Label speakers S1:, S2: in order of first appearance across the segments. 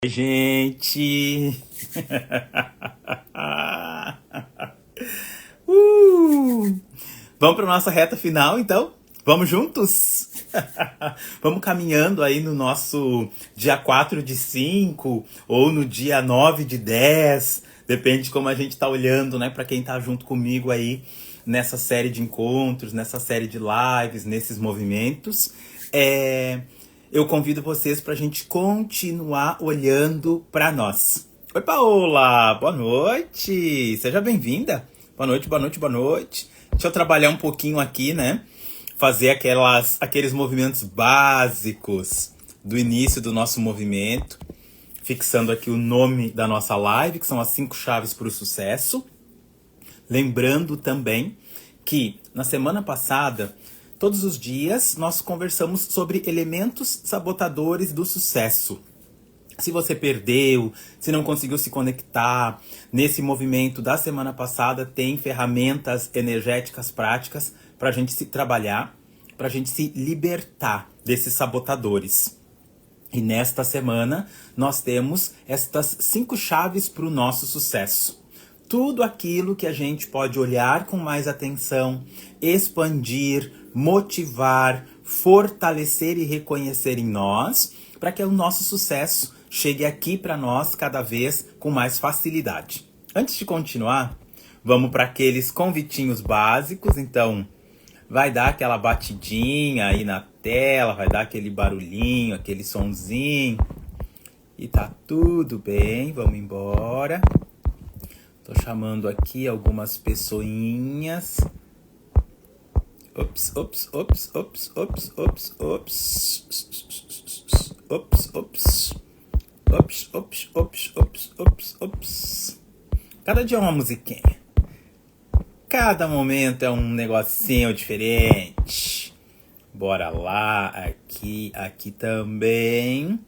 S1: Gente! uh! Vamos para nossa reta final, então? Vamos juntos? Vamos caminhando aí no nosso dia 4 de 5 ou no dia 9 de 10. Depende de como a gente tá olhando, né? Para quem tá junto comigo aí nessa série de encontros, nessa série de lives, nesses movimentos. Eu convido vocês para a gente continuar olhando para nós. Oi, Paola! Boa noite! Seja bem-vinda! Boa noite, boa noite, boa noite. Deixa eu trabalhar um pouquinho aqui, né? Fazer aqueles movimentos básicos do início do nosso movimento. Fixando aqui o nome da nossa live, que são as 5 chaves para o sucesso. Lembrando também que na semana passada, todos os dias, nós conversamos sobre elementos sabotadores do sucesso. Se você perdeu, se não conseguiu se conectar, nesse movimento da semana passada tem ferramentas energéticas práticas para a gente se trabalhar, para a gente se libertar desses sabotadores. E nesta semana nós temos estas 5 chaves para o nosso sucesso. Tudo aquilo que a gente pode olhar com mais atenção, expandir, motivar, fortalecer e reconhecer em nós, para que o nosso sucesso chegue aqui para nós cada vez com mais facilidade. Antes de continuar, vamos para aqueles convitinhos básicos. Então, vai dar aquela batidinha aí na tela, vai dar aquele barulhinho, aquele sonzinho. E tá tudo bem, vamos embora. Tô chamando aqui algumas pessoinhas. Ops, ops, ops, ops, ops, ops, ops. Ops, ops. Ops, ops, ops, ops, ops, ops. Cada dia é uma musiquinha. Cada momento é um negocinho diferente. Bora lá, aqui também.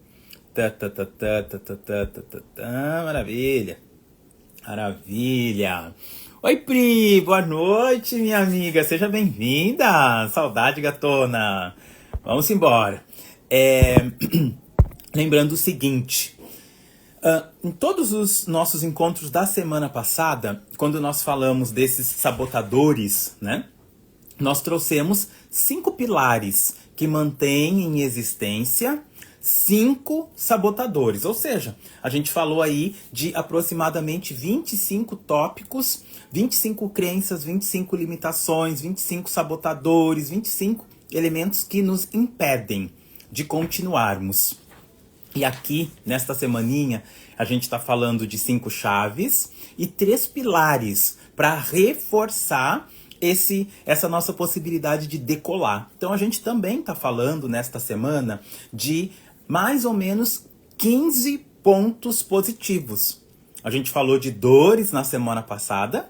S1: Maravilha. Maravilha. Oi, Pri, boa noite, minha amiga. Seja bem-vinda. Saudade, gatona. Vamos embora. Lembrando o seguinte. Em todos os nossos encontros da semana passada, quando nós falamos desses sabotadores, né? Nós trouxemos 5 pilares que mantêm em existência 5 sabotadores. Ou seja, a gente falou aí de aproximadamente 25 tópicos, 25 crenças, 25 limitações, 25 sabotadores, 25 elementos que nos impedem de continuarmos. E aqui, nesta semaninha, a gente está falando de 5 chaves e 3 pilares para reforçar essa nossa possibilidade de decolar. Então, a gente também está falando, nesta semana, de mais ou menos 15 pontos positivos. A gente falou de dores na semana passada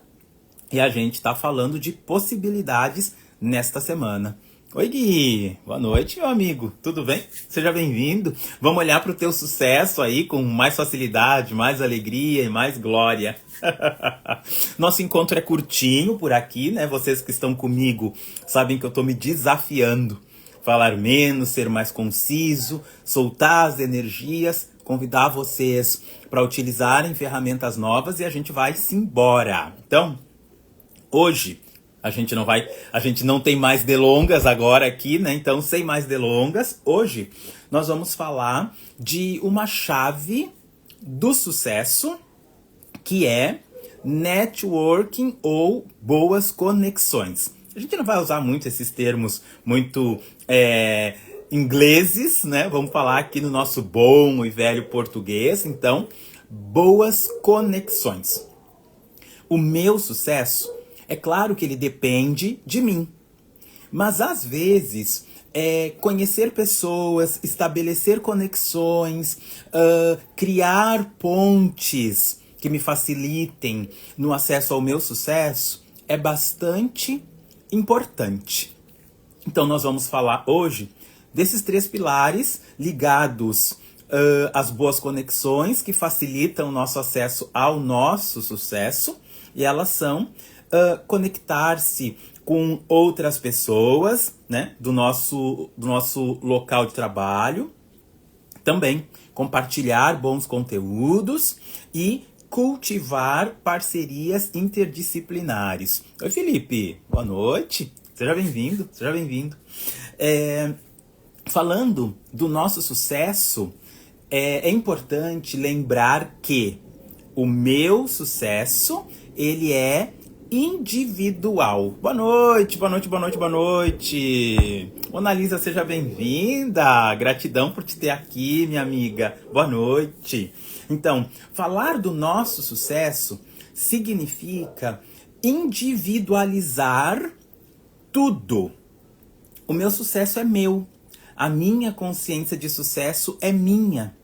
S1: e a gente está falando de possibilidades nesta semana. Oi, Gui! Boa noite, meu amigo. Tudo bem? Seja bem-vindo. Vamos olhar para o teu sucesso aí com mais facilidade, mais alegria e mais glória. Nosso encontro é curtinho por aqui, né? Vocês que estão comigo sabem que eu estou me desafiando. Falar menos, ser mais conciso, soltar as energias, convidar vocês para utilizarem ferramentas novas e a gente vai se embora. Então, hoje a gente não tem mais delongas agora aqui, né? Então, sem mais delongas, hoje nós vamos falar de uma chave do sucesso que é networking ou boas conexões. A gente não vai usar muito esses termos muito ingleses, né? Vamos falar aqui no nosso bom e velho português. Então, boas conexões. O meu sucesso, é claro que ele depende de mim. Mas, às vezes, conhecer pessoas, estabelecer conexões, criar pontes que me facilitem no acesso ao meu sucesso é bastante importante. Então, nós vamos falar hoje desses 3 pilares ligados às boas conexões que facilitam o nosso acesso ao nosso sucesso. E elas são conectar-se com outras pessoas, né, do nosso local de trabalho. Também compartilhar bons conteúdos e cultivar parcerias interdisciplinares. Oi, Felipe, boa noite. Seja bem-vindo, seja bem-vindo. Falando do nosso sucesso, é importante lembrar que o meu sucesso, ele é individual. Boa noite, boa noite, boa noite, boa noite. Mona Lisa, seja bem-vinda. Gratidão por te ter aqui, minha amiga. Boa noite. Então, falar do nosso sucesso significa individualizar tudo. O meu sucesso é meu. A minha consciência de sucesso é minha.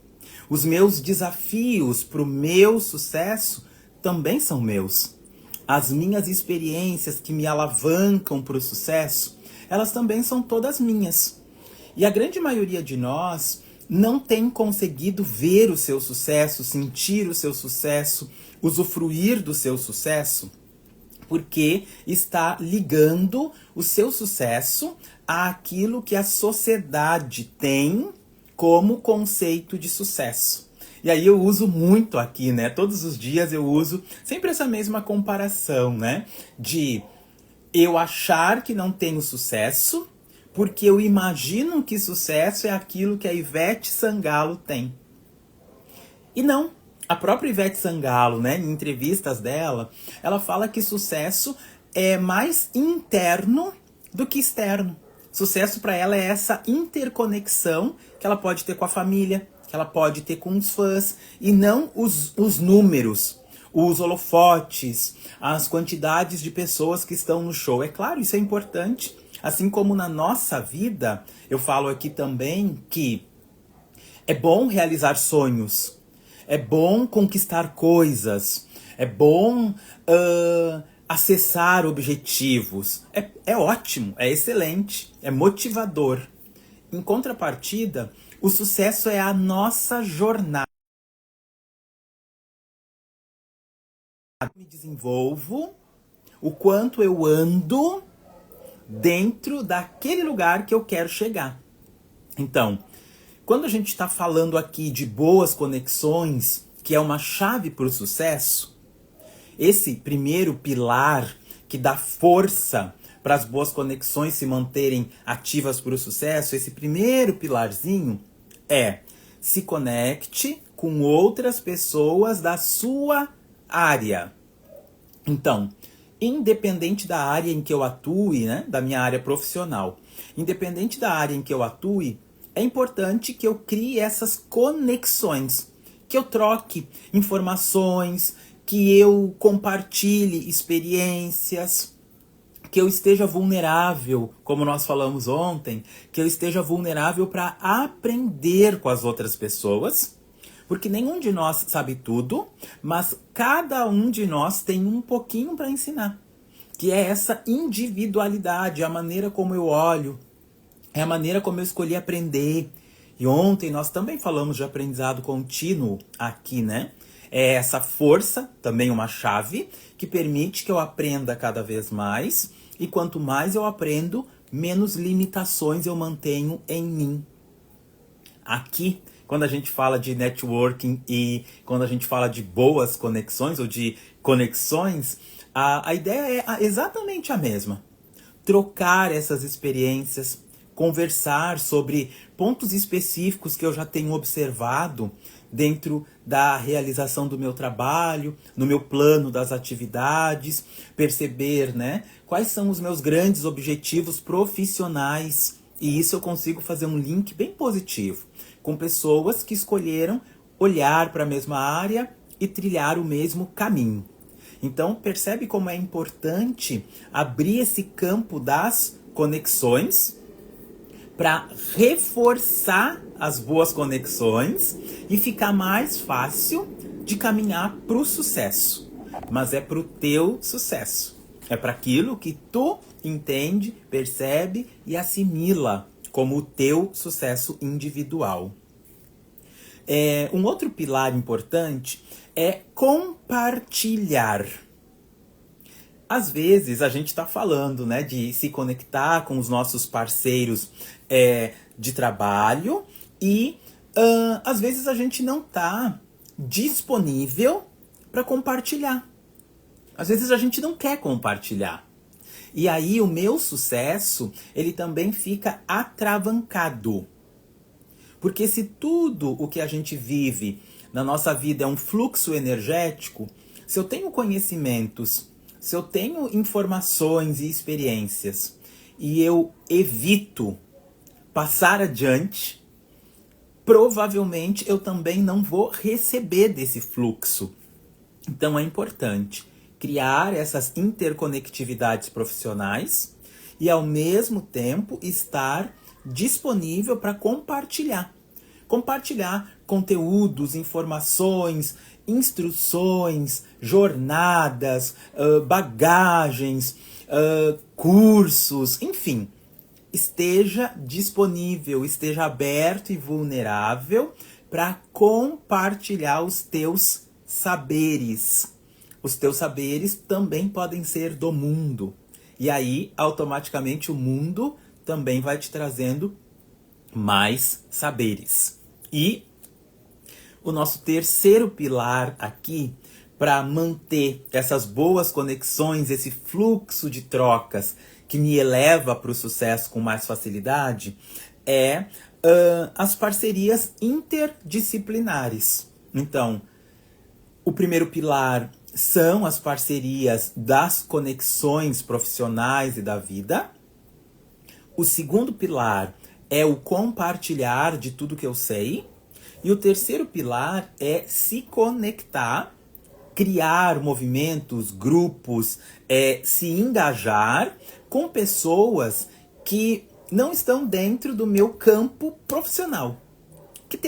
S1: Os meus desafios para o meu sucesso também são meus. As minhas experiências que me alavancam para o sucesso, elas também são todas minhas. E a grande maioria de nós não tem conseguido ver o seu sucesso, sentir o seu sucesso, usufruir do seu sucesso, porque está ligando o seu sucesso àquilo que a sociedade tem como conceito de sucesso. E aí eu uso muito aqui, né? Todos os dias eu uso sempre essa mesma comparação, né? De eu achar que não tenho sucesso porque eu imagino que sucesso é aquilo que a Ivete Sangalo tem. E não. A própria Ivete Sangalo, né, em entrevistas dela, ela fala que sucesso é mais interno do que externo. Sucesso para ela é essa interconexão que ela pode ter com a família, que ela pode ter com os fãs, e não os números, os holofotes, as quantidades de pessoas que estão no show. É claro, isso é importante. Assim como na nossa vida, eu falo aqui também que é bom realizar sonhos, é bom conquistar coisas, é bom acessar objetivos. É ótimo, é excelente, é motivador. Em contrapartida, o sucesso é a nossa jornada. Eu me desenvolvo, o quanto eu ando dentro daquele lugar que eu quero chegar. Então, quando a gente está falando aqui de boas conexões, que é uma chave para o sucesso, esse primeiro pilar que dá força para as boas conexões se manterem ativas para o sucesso, esse primeiro pilarzinho é: se conecte com outras pessoas da sua área. Então, independente da área em que eu atue, né, da minha área profissional, independente da área em que eu atue, é importante que eu crie essas conexões, que eu troque informações, que eu compartilhe experiências, que eu esteja vulnerável, como nós falamos ontem, que eu esteja vulnerável para aprender com as outras pessoas, porque nenhum de nós sabe tudo, mas cada um de nós tem um pouquinho para ensinar, que é essa individualidade, a maneira como eu olho, é a maneira como eu escolhi aprender. E ontem nós também falamos de aprendizado contínuo aqui, né? É essa força, também uma chave, que permite que eu aprenda cada vez mais. E quanto mais eu aprendo, menos limitações eu mantenho em mim. Aqui, quando a gente fala de networking e quando a gente fala de boas conexões ou de conexões, a ideia é exatamente a mesma. Trocar essas experiências, conversar sobre pontos específicos que eu já tenho observado dentro da realização do meu trabalho, no meu plano das atividades, perceber, né, quais são os meus grandes objetivos profissionais. E isso eu consigo fazer um link bem positivo com pessoas que escolheram olhar para a mesma área e trilhar o mesmo caminho. Então, percebe como é importante abrir esse campo das conexões para reforçar as boas conexões e ficar mais fácil de caminhar para o sucesso. Mas é para o teu sucesso. É para aquilo que tu entende, percebe e assimila como o teu sucesso individual. Um outro pilar importante é compartilhar. Às vezes a gente está falando, né, de se conectar com os nossos parceiros de trabalho e às vezes a gente não está disponível para compartilhar. Às vezes a gente não quer compartilhar. E aí o meu sucesso, ele também fica atravancado. Porque se tudo o que a gente vive na nossa vida é um fluxo energético, se eu tenho conhecimentos, se eu tenho informações e experiências, e eu evito passar adiante, provavelmente eu também não vou receber desse fluxo. Então é importante criar essas interconectividades profissionais e ao mesmo tempo estar disponível para compartilhar. Compartilhar conteúdos, informações, instruções, jornadas, bagagens, cursos, enfim. Esteja disponível, esteja aberto e vulnerável para compartilhar os teus saberes. Os teus saberes também podem ser do mundo. E aí, automaticamente, o mundo também vai te trazendo mais saberes. E o nosso terceiro pilar aqui, para manter essas boas conexões, esse fluxo de trocas que me eleva para o sucesso com mais facilidade, é as parcerias interdisciplinares. Então, o primeiro pilar são as parcerias das conexões profissionais e da vida. O segundo pilar é o compartilhar de tudo que eu sei. E o terceiro pilar é se conectar, criar movimentos, grupos, se engajar com pessoas que não estão dentro do meu campo profissional. Que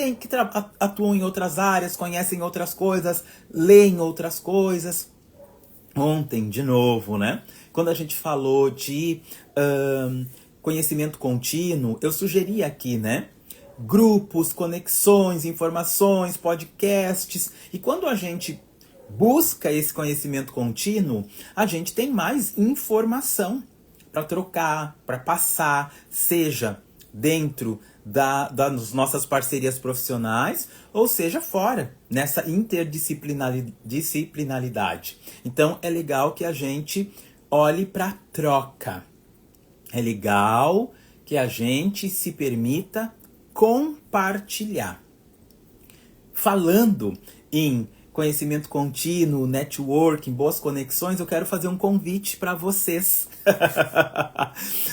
S1: atuam em outras áreas, conhecem outras coisas, leem outras coisas. Ontem, de novo, né? Quando a gente falou de conhecimento contínuo, eu sugeri aqui, né? Grupos, conexões, informações, podcasts. E quando a gente busca esse conhecimento contínuo, a gente tem mais informação para trocar, para passar, seja dentro das nossas parcerias profissionais, ou seja, fora, nessa interdisciplinaridade. Então, é legal que a gente olhe para a troca. É legal que a gente se permita compartilhar. Falando em conhecimento contínuo, networking, boas conexões, eu quero fazer um convite para vocês.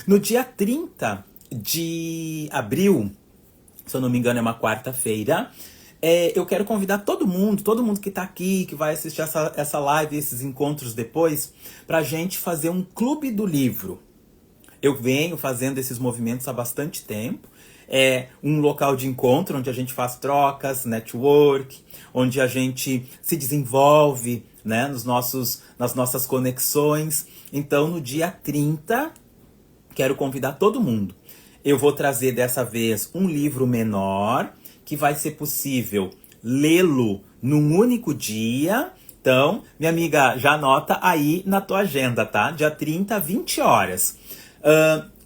S1: No dia 30 de abril, se eu não me engano é uma quarta-feira, eu quero convidar todo mundo que está aqui, que vai assistir essa live, esses encontros depois, para a gente fazer um clube do livro. Eu venho fazendo esses movimentos há bastante tempo. É um local de encontro onde a gente faz trocas, network, onde a gente se desenvolve, né, nas nossas conexões. Então, no dia 30, quero convidar todo mundo. Eu vou trazer dessa vez um livro menor, que vai ser possível lê-lo num único dia. Então, minha amiga, já anota aí na tua agenda, tá? Dia 30, 20 horas.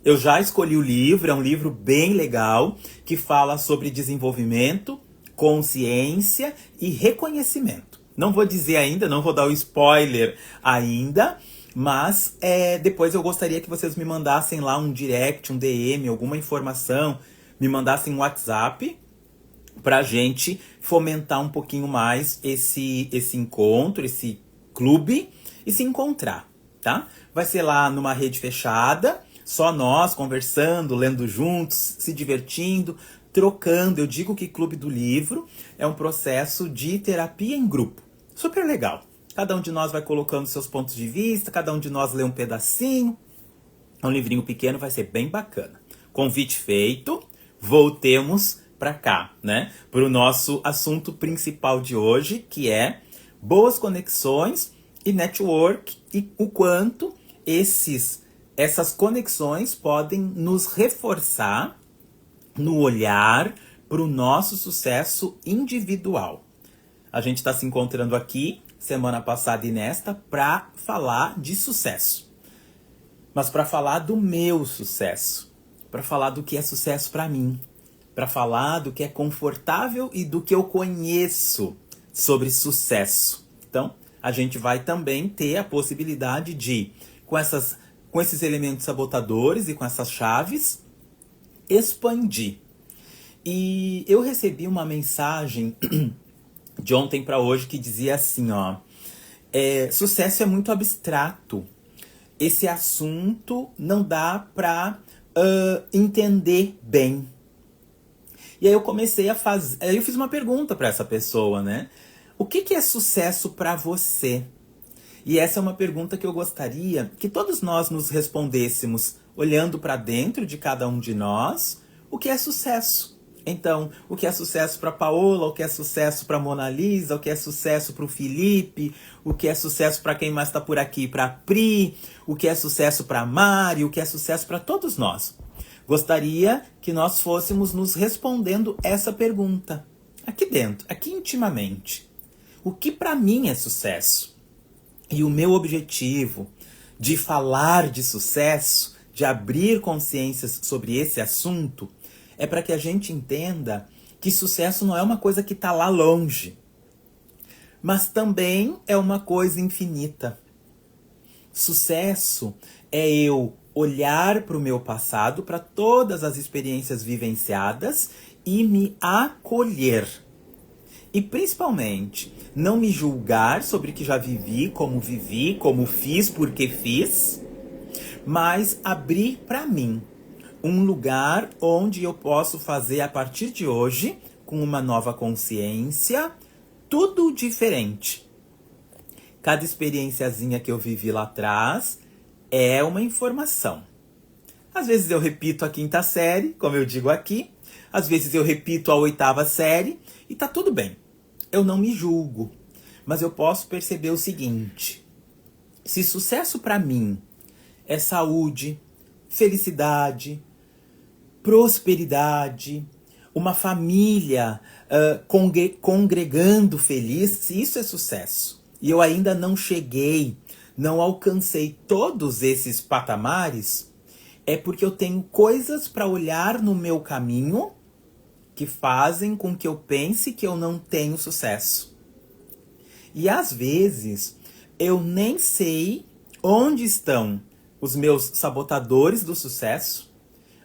S1: Eu já escolhi o livro, é um livro bem legal, que fala sobre desenvolvimento, consciência e reconhecimento. Não vou dizer ainda, não vou dar o spoiler ainda, mas depois eu gostaria que vocês me mandassem lá um direct, um DM, alguma informação, me mandassem um WhatsApp, pra gente fomentar um pouquinho mais esse encontro, esse clube, e se encontrar, tá? Vai ser lá numa rede fechada, só nós conversando, lendo juntos, se divertindo, trocando. Eu digo que Clube do Livro é um processo de terapia em grupo. Super legal. Cada um de nós vai colocando seus pontos de vista, cada um de nós lê um pedacinho. É um livrinho pequeno, vai ser bem bacana. Convite feito, voltemos para cá, né? Para o nosso assunto principal de hoje, que é boas conexões e network, e o quanto essas conexões podem nos reforçar no olhar para o nosso sucesso individual. A gente está se encontrando aqui, semana passada e nesta, para falar de sucesso. Mas para falar do meu sucesso, para falar do que é sucesso para mim, para falar do que é confortável e do que eu conheço sobre sucesso. Então, a gente vai também ter a possibilidade de, com esses elementos sabotadores e com essas chaves, expandir. E eu recebi uma mensagem de ontem para hoje que dizia assim, ó, sucesso é muito abstrato. Esse assunto não dá para entender bem. E aí eu comecei a fazer, eu fiz uma pergunta para essa pessoa, né? O que é sucesso para você? E essa é uma pergunta que eu gostaria que todos nós nos respondêssemos, olhando para dentro de cada um de nós, o que é sucesso? Então, o que é sucesso para Paola, o que é sucesso para Mona Lisa, o que é sucesso para o Felipe, o que é sucesso para quem mais está por aqui, para Pri, o que é sucesso para Mari, o que é sucesso para todos nós. Gostaria que nós fôssemos nos respondendo essa pergunta, aqui dentro, aqui intimamente. O que para mim é sucesso? E o meu objetivo de falar de sucesso, de abrir consciências sobre esse assunto, é para que a gente entenda que sucesso não é uma coisa que está lá longe, mas também é uma coisa infinita. Sucesso é eu olhar para o meu passado, para todas as experiências vivenciadas e me acolher. E principalmente, não me julgar sobre o que já vivi, como fiz, porque fiz, mas abrir para mim um lugar onde eu posso fazer a partir de hoje, com uma nova consciência, tudo diferente. Cada experienciazinha que eu vivi lá atrás é uma informação. Às vezes eu repito a 5ª série, como eu digo aqui. Às vezes eu repito a 8ª série e tá tudo bem. Eu não me julgo. Mas eu posso perceber o seguinte. Se sucesso para mim é saúde, felicidade, prosperidade, uma família congregando feliz, se isso é sucesso, e eu ainda não cheguei, não alcancei todos esses patamares, é porque eu tenho coisas para olhar no meu caminho que fazem com que eu pense que eu não tenho sucesso. E às vezes eu nem sei onde estão os meus sabotadores do sucesso.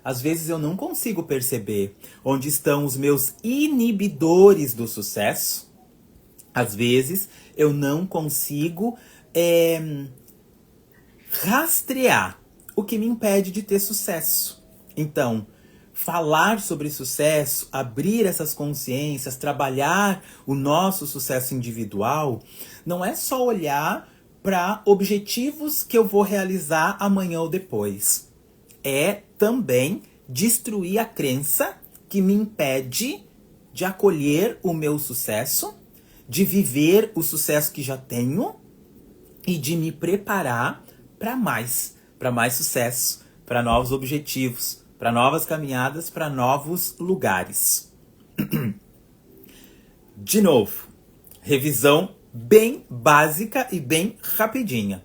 S1: Às vezes eu não consigo perceber onde estão os meus inibidores do sucesso. Às vezes eu não consigo rastrear o que me impede de ter sucesso. Então, falar sobre sucesso, abrir essas consciências, trabalhar o nosso sucesso individual, não é só olhar para objetivos que eu vou realizar amanhã ou depois. É também destruir a crença que me impede de acolher o meu sucesso, de viver o sucesso que já tenho e de me preparar para mais sucesso, para novos objetivos, para novas caminhadas, para novos lugares. De novo, revisão bem básica e bem rapidinha.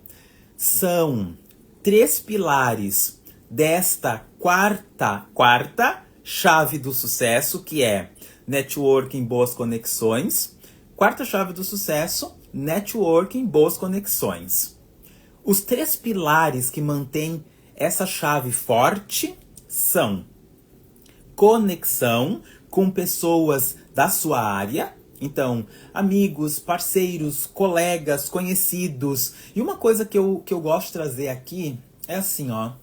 S1: São 3 pilares desta quarta chave do sucesso, que é networking, boas conexões. 4ª chave do sucesso, networking, boas conexões. Os 3 pilares que mantêm essa chave forte são conexão com pessoas da sua área. Então, amigos, parceiros, colegas, conhecidos. E uma coisa que eu gosto de trazer aqui é assim, ó.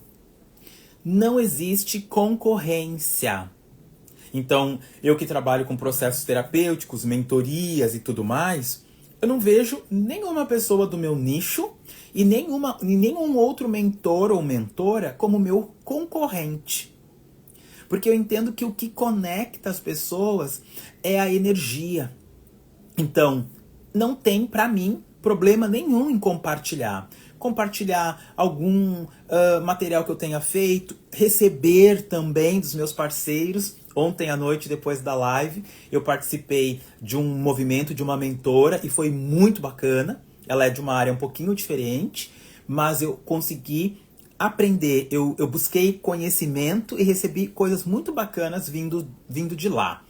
S1: Não existe concorrência. Então, eu que trabalho com processos terapêuticos, mentorias e tudo mais, eu não vejo nenhuma pessoa do meu nicho e nenhum outro mentor ou mentora como meu concorrente. Porque eu entendo que o que conecta as pessoas é a energia. Então, não tem, para mim, problema nenhum em compartilhar. Compartilhar algum material que eu tenha feito, receber também dos meus parceiros. Ontem à noite, depois da live, eu participei de um movimento de uma mentora e foi muito bacana. Ela é de uma área um pouquinho diferente, mas eu consegui aprender, eu busquei conhecimento e recebi coisas muito bacanas vindo de lá.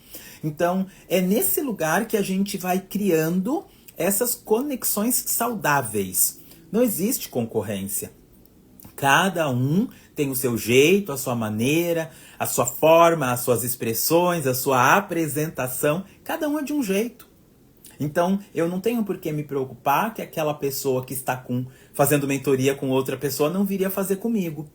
S1: Então, é nesse lugar que a gente vai criando essas conexões saudáveis. Não existe concorrência. Cada um tem o seu jeito, a sua maneira, a sua forma, as suas expressões, a sua apresentação. Cada um é de um jeito. Então, eu não tenho por que me preocupar que aquela pessoa que está fazendo mentoria com outra pessoa não viria fazer comigo.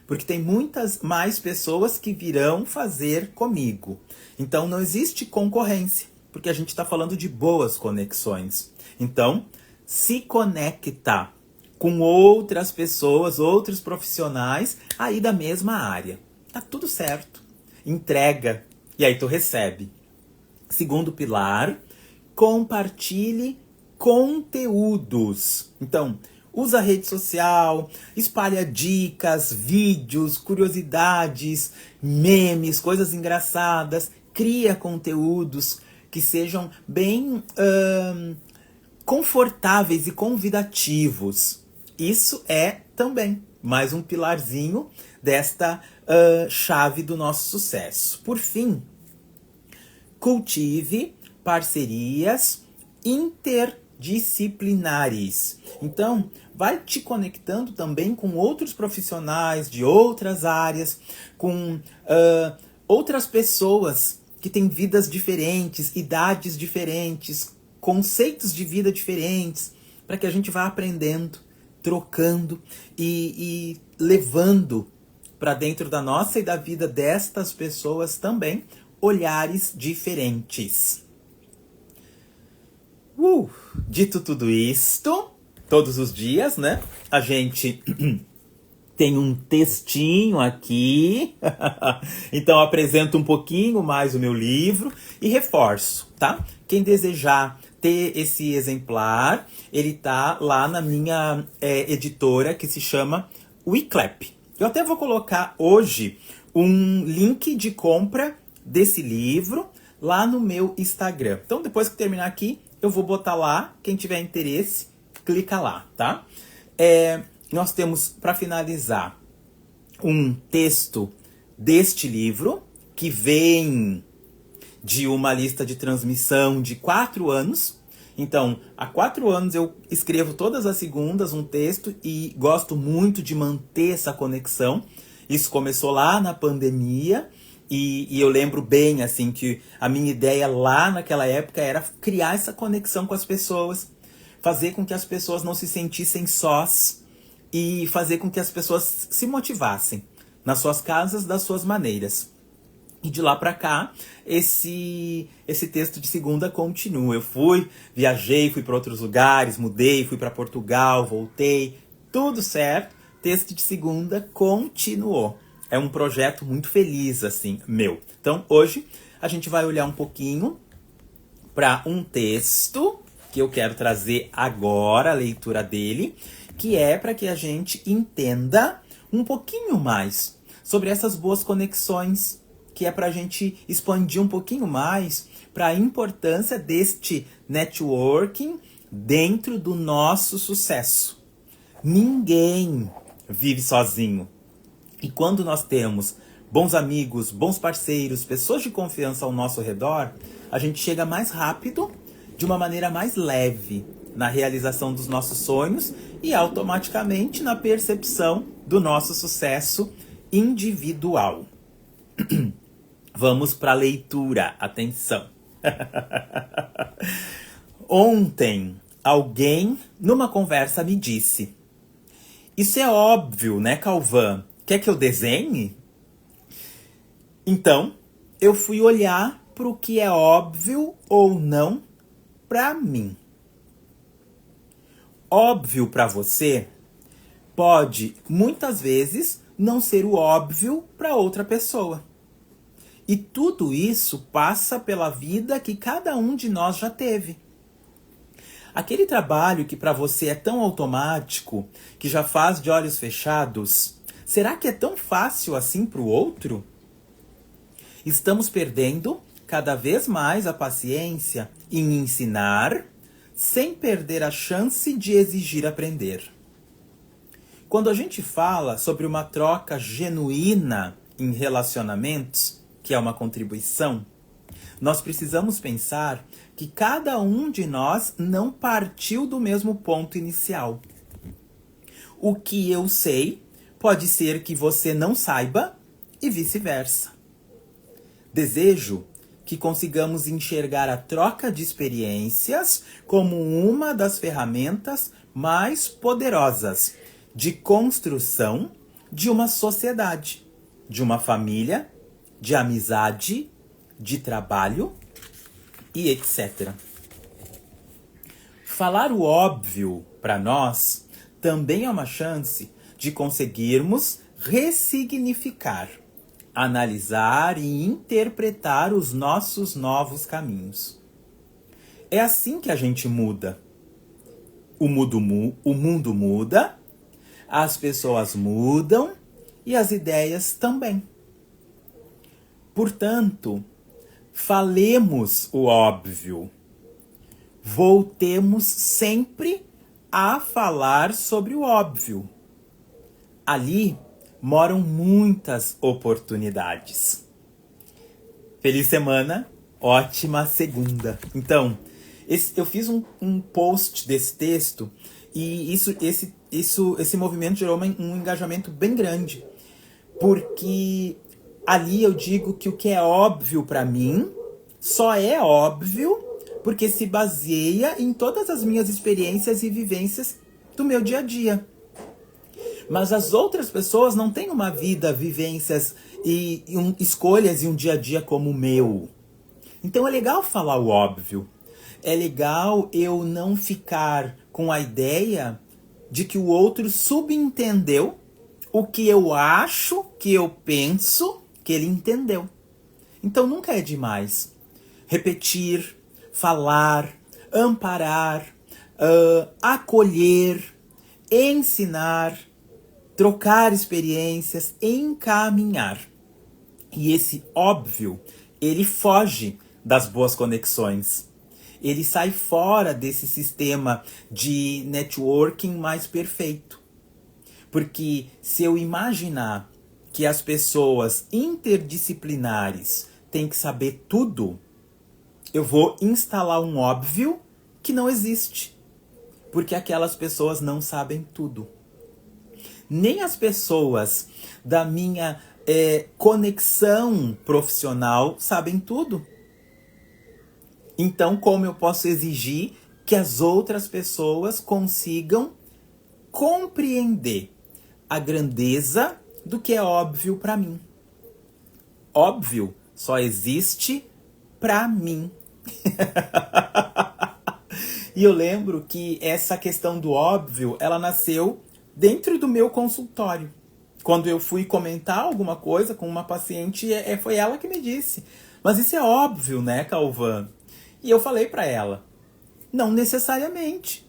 S1: Porque tem muitas mais pessoas que virão fazer comigo. Então, não existe concorrência, porque a gente está falando de boas conexões. Então, se conecta com outras pessoas, outros profissionais aí da mesma área. Tá tudo certo. Entrega. E aí tu recebe. Segundo pilar, compartilhe conteúdos. Então, usa a rede social, espalha dicas, vídeos, curiosidades, memes, coisas engraçadas. Cria conteúdos que sejam bem confortáveis e convidativos. Isso é também mais um pilarzinho desta chave do nosso sucesso. Por fim, cultive parcerias interdisciplinares. Então, vai te conectando também com outros profissionais de outras áreas, com outras pessoas que têm vidas diferentes, idades diferentes, conceitos de vida diferentes, para que a gente vá aprendendo, trocando e levando para dentro da nossa e da vida destas pessoas também olhares diferentes. Dito tudo isto, todos os dias, né? A gente tem um textinho aqui. Então apresento um pouquinho mais o meu livro e reforço, tá? Quem desejar ter esse exemplar, ele tá lá na minha editora que se chama WeClap. Eu até vou colocar hoje um link de compra desse livro lá no meu Instagram. Então depois que terminar aqui, eu vou botar lá, quem tiver interesse, clica lá, tá? Nós temos, para finalizar, um texto deste livro, que vem de uma lista de transmissão de 4 anos. Então, há 4 anos eu escrevo todas as segundas um texto e gosto muito de manter essa conexão. Isso começou lá na pandemia. E eu lembro bem, assim, que a minha ideia lá naquela época era criar essa conexão com as pessoas, fazer com que as pessoas não se sentissem sós e fazer com que as pessoas se motivassem nas suas casas, das suas maneiras. E de lá pra cá, esse texto de segunda continua. Eu viajei, fui para outros lugares, mudei, fui para Portugal, voltei, tudo certo. Texto de segunda continuou. É um projeto muito feliz, assim, meu. Então, hoje, a gente vai olhar um pouquinho para um texto que eu quero trazer agora, a leitura dele, que é para que a gente entenda um pouquinho mais sobre essas boas conexões, que é para a gente expandir um pouquinho mais para a importância deste networking dentro do nosso sucesso. Ninguém vive sozinho. E quando nós temos bons amigos, bons parceiros, pessoas de confiança ao nosso redor, a gente chega mais rápido, de uma maneira mais leve, na realização dos nossos sonhos e automaticamente na percepção do nosso sucesso individual. Vamos para a leitura. Atenção. Ontem, alguém, numa conversa, me disse: "Isso é óbvio, né, Calvan? Quer que eu desenhe?" Então, eu fui olhar para o que é óbvio ou não para mim. Óbvio para você pode, muitas vezes, não ser o óbvio para outra pessoa. E tudo isso passa pela vida que cada um de nós já teve. Aquele trabalho que para você é tão automático, que já faz de olhos fechados, será que é tão fácil assim para o outro? Estamos perdendo cada vez mais a paciência em ensinar, sem perder a chance de exigir aprender. Quando a gente fala sobre uma troca genuína em relacionamentos, que é uma contribuição, nós precisamos pensar que cada um de nós não partiu do mesmo ponto inicial. O que eu sei pode ser que você não saiba e vice-versa. Desejo que consigamos enxergar a troca de experiências como uma das ferramentas mais poderosas de construção de uma sociedade, de uma família, de amizade, de trabalho e etc. Falar o óbvio para nós também é uma chance de conseguirmos ressignificar, analisar e interpretar os nossos novos caminhos. É assim que a gente muda. O mundo muda, as pessoas mudam e as ideias também. Portanto, falemos o óbvio. Voltemos sempre a falar sobre o óbvio. Ali moram muitas oportunidades. Feliz semana, ótima segunda. Então, eu fiz um post desse texto e esse movimento gerou um engajamento bem grande. Porque ali eu digo que o que é óbvio para mim só é óbvio porque se baseia em todas as minhas experiências e vivências do meu dia a dia. Mas as outras pessoas não têm uma vida, vivências e escolhas e um dia a dia como o meu. Então é legal falar o óbvio. É legal eu não ficar com a ideia de que o outro subentendeu o que eu acho, que eu penso, que ele entendeu. Então nunca é demais repetir, falar, amparar, acolher, ensinar, trocar experiências, encaminhar. E esse óbvio, ele foge das boas conexões. Ele sai fora desse sistema de networking mais perfeito. Porque se eu imaginar que as pessoas interdisciplinares têm que saber tudo, eu vou instalar um óbvio que não existe. Porque aquelas pessoas não sabem tudo. Nem as pessoas da minha conexão profissional sabem tudo. Então, como eu posso exigir que as outras pessoas consigam compreender a grandeza do que é óbvio para mim? Óbvio só existe para mim. E eu lembro que essa questão do óbvio, ela nasceu dentro do meu consultório. Quando eu fui comentar alguma coisa com uma paciente, foi ela que me disse: mas isso é óbvio, né, Calvan? E eu falei para ela: não necessariamente.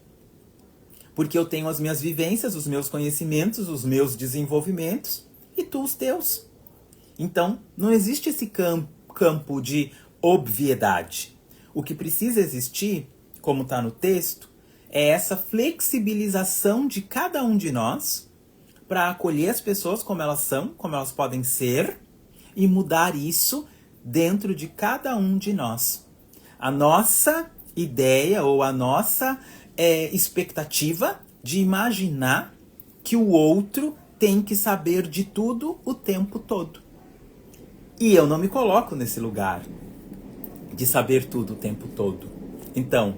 S1: Porque eu tenho as minhas vivências, os meus conhecimentos, os meus desenvolvimentos e tu os teus. Então, não existe esse campo de obviedade. O que precisa existir, como está no texto, é essa flexibilização de cada um de nós para acolher as pessoas como elas são, como elas podem ser, e mudar isso dentro de cada um de nós. A nossa ideia ou a nossa expectativa de imaginar que o outro tem que saber de tudo o tempo todo. E eu não me coloco nesse lugar de saber tudo o tempo todo. Então,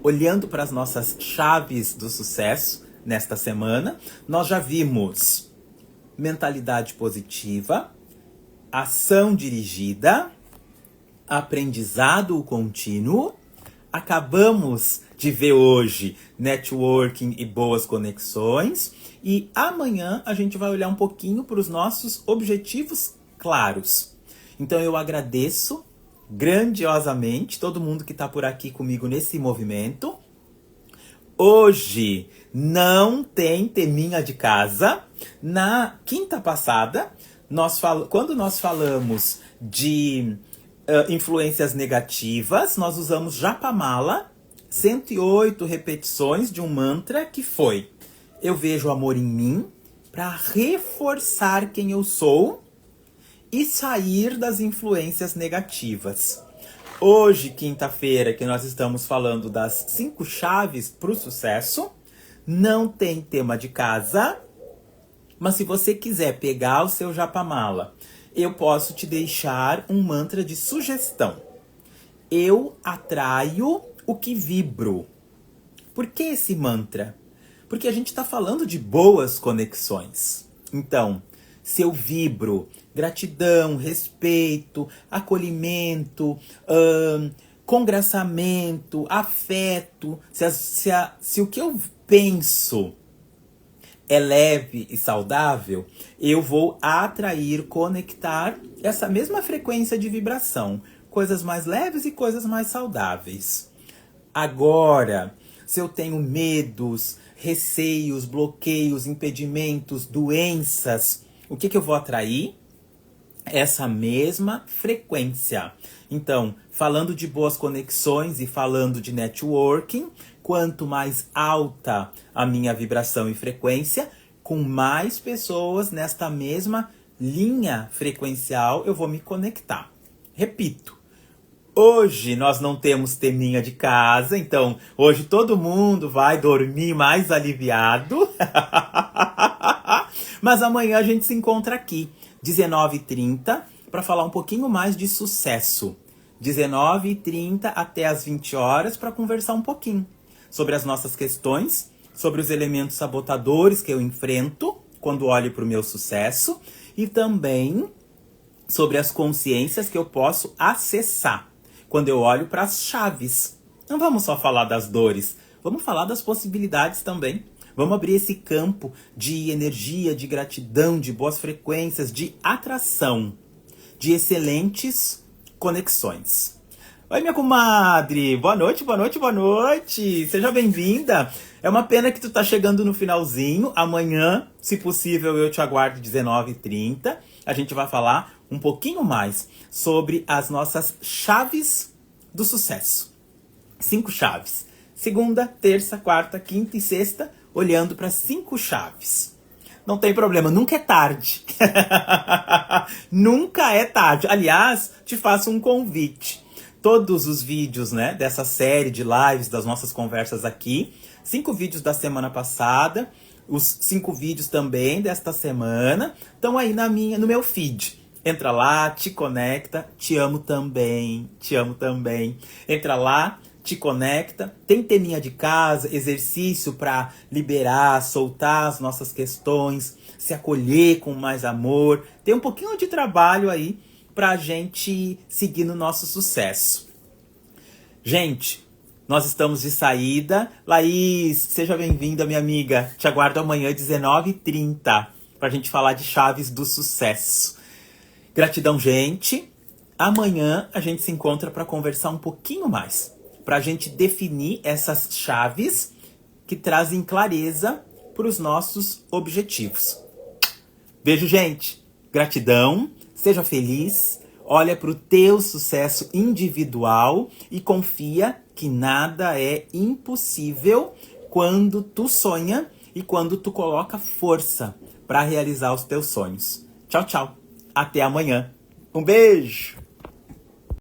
S1: olhando para as nossas chaves do sucesso nesta semana, nós já vimos mentalidade positiva, ação dirigida, aprendizado contínuo. Acabamos de ver hoje networking e boas conexões. E amanhã a gente vai olhar um pouquinho para os nossos objetivos claros. Então eu agradeço grandiosamente todo mundo que está por aqui comigo nesse movimento. Hoje não tem teminha de casa. Na quinta passada, quando nós falamos de influências negativas, nós usamos Japamala, 108 repetições de um mantra que foi: eu vejo amor em mim, para reforçar quem eu sou e sair das influências negativas. Hoje, quinta-feira, que nós estamos falando das 5 chaves para o sucesso, não tem tema de casa, mas se você quiser pegar o seu japamala, eu posso te deixar um mantra de sugestão. Eu atraio o que vibro. Por que esse mantra? Porque a gente está falando de boas conexões. Então, se eu vibro gratidão, respeito, acolhimento, congraçamento, afeto, se o que eu penso é leve e saudável, eu vou atrair, conectar essa mesma frequência de vibração. Coisas mais leves e coisas mais saudáveis. Agora, se eu tenho medos, receios, bloqueios, impedimentos, doenças, o que eu vou atrair? Essa mesma frequência. Então, falando de boas conexões e falando de networking, quanto mais alta a minha vibração e frequência, com mais pessoas nesta mesma linha frequencial eu vou me conectar. Repito, hoje nós não temos teminha de casa, então hoje todo mundo vai dormir mais aliviado. Mas amanhã a gente se encontra aqui, 19h30, para falar um pouquinho mais de sucesso. 19h30 até as 20 horas para conversar um pouquinho sobre as nossas questões, sobre os elementos sabotadores que eu enfrento quando olho para o meu sucesso e também sobre as consciências que eu posso acessar quando eu olho para as chaves. Não vamos só falar das dores, vamos falar das possibilidades também. Vamos abrir esse campo de energia, de gratidão, de boas frequências, de atração, de excelentes conexões. Oi, minha comadre! Boa noite, boa noite, boa noite! Seja bem-vinda! É uma pena que tu tá chegando no finalzinho. Amanhã, se possível, eu te aguardo 19h30. A gente vai falar um pouquinho mais sobre as nossas chaves do sucesso. 5 chaves. Segunda, terça, quarta, quinta e sexta, olhando para 5 chaves. Não tem problema, nunca é tarde. Nunca é tarde. Aliás, te faço um convite. Todos os vídeos, né, dessa série de lives, das nossas conversas aqui, 5 vídeos da semana passada, os 5 vídeos também desta semana, estão aí no meu feed. Entra lá, te conecta, te amo também, te amo também. Entra lá, te conecta, tem teminha de casa, exercício para liberar, soltar as nossas questões, se acolher com mais amor. Tem um pouquinho de trabalho aí pra gente seguir no nosso sucesso. Gente, nós estamos de saída. Laís, seja bem-vinda, minha amiga. Te aguardo amanhã, 19h30, pra gente falar de chaves do sucesso. Gratidão, gente. Amanhã a gente se encontra para conversar um pouquinho mais, pra gente definir essas chaves que trazem clareza para os nossos objetivos. Beijo, gente. Gratidão. Seja feliz, olha para o teu sucesso individual e confia que nada é impossível quando tu sonha e quando tu coloca força para realizar os teus sonhos. Tchau, tchau. Até amanhã. Um beijo.